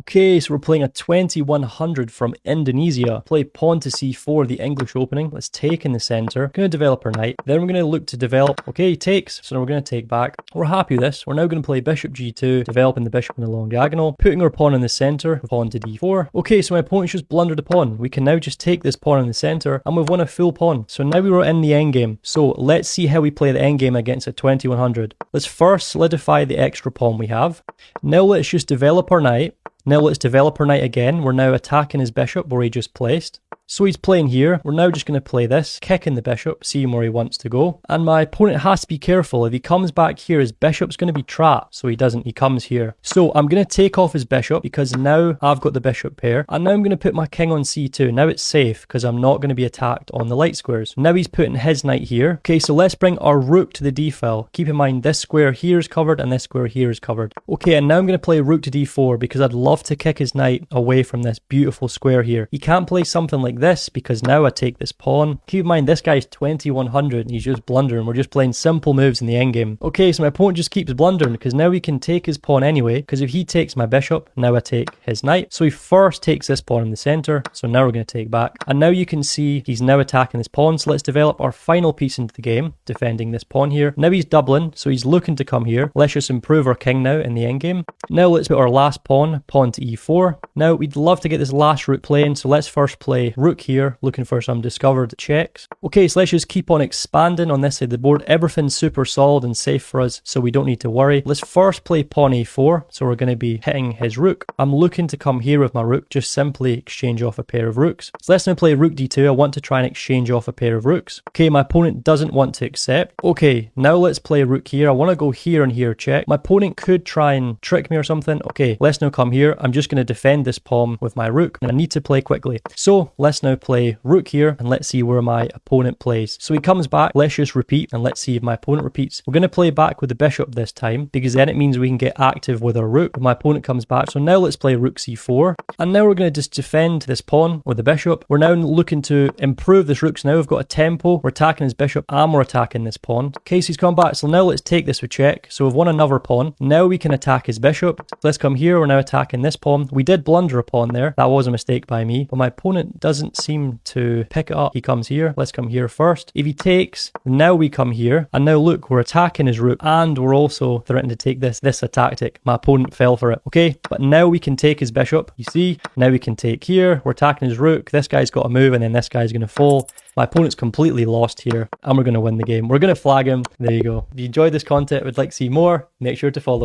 Okay, so we're playing a 2100 from Indonesia. Play pawn to c4, the English opening. Let's take in the center. Going to develop our knight. Then we're going to look to develop. Okay, he takes. So now we're going to take back. We're happy with this. We're now going to play bishop g2, developing the bishop in the long diagonal, putting our pawn in the center, pawn to d4. Okay, so my opponent just blundered a pawn. We can now just take this pawn in the center, and we've won a full pawn. So now we were in the endgame. So let's see how we play the endgame against a 2100. Let's first solidify the extra pawn we have. Now let's just develop our knight. Now let's develop our knight again. We're now attacking his bishop where he just placed. So he's playing here. We're now just going to play this, kicking the bishop, seeing where he wants to go. And my opponent has to be careful. If he comes back here, his bishop's going to be trapped. So he doesn't. He comes here. So I'm going to take off his bishop because now I've got the bishop pair. And now I'm going to put my king on c2. Now it's safe because I'm not going to be attacked on the light squares. Now he's putting his knight here. Okay, so let's bring our rook to the d file. Keep in mind this square here is covered and this square here is covered. Okay, and now I'm going to play rook to d4 because I'd love to kick his knight away from this beautiful square here. He can't play something like this because now I take this pawn. Keep in mind this guy's 2100 and he's just blundering. We're just playing simple moves in the endgame. Okay, so my opponent just keeps blundering because now he can take his pawn anyway, because if he takes my bishop, now I take his knight. So he first takes this pawn in the center, so now we're going to take back. And now you can see he's now attacking this pawn, so let's develop our final piece into the game, defending this pawn here. Now he's doubling, so he's looking to come here. Let's just improve our king now in the endgame. Now let's put our last pawn to e4. Now we'd love to get this last rook playing, so let's first play rook here, looking for some discovered checks. Okay, so let's just keep on expanding on this side of the board. Everything's super solid and safe for us, so we don't need to worry. Let's first play pawn a4, so we're going to be hitting his rook. I'm looking to come here with my rook, just simply exchange off a pair of rooks. So let's now play rook d2. I want to try and exchange off a pair of rooks. Okay, my opponent doesn't want to accept. Okay, now let's play rook here. I want to go here and here check. My opponent could try and trick me or something. Okay, let's now come here. I'm just going to defend this pawn with my rook, and I need to play quickly. So let's now play rook here, and let's see where my opponent plays. So he comes back. Let's just repeat, and let's see if my opponent repeats. We're going to play back with the bishop this time, because then it means we can get active with our rook. My opponent comes back. So now let's play rook c4, and now we're going to just defend this pawn with the bishop. We're now looking to improve this rook. So now we've got a tempo. We're attacking his bishop, and we're attacking this pawn. Okay, so he's come back. So now let's take this with check. So we've won another pawn. Now we can attack his bishop. Let's come here. We're now attacking this pawn. We did blunder a pawn there. That was a mistake by me, but my opponent doesn't seem to pick it up. He comes here. Let's come here first. If he takes, now we come here, and now look, we're attacking his rook, and we're also threatening to take this a tactic. My opponent fell for it. Okay, but now we can take his bishop. You see, now we can take here. We're attacking his rook. This guy's got to move, and then this guy's going to fall. My opponent's completely lost here, and we're going to win the game. We're going to flag him. There you go. If you enjoyed this content, would like to see more, make sure to follow.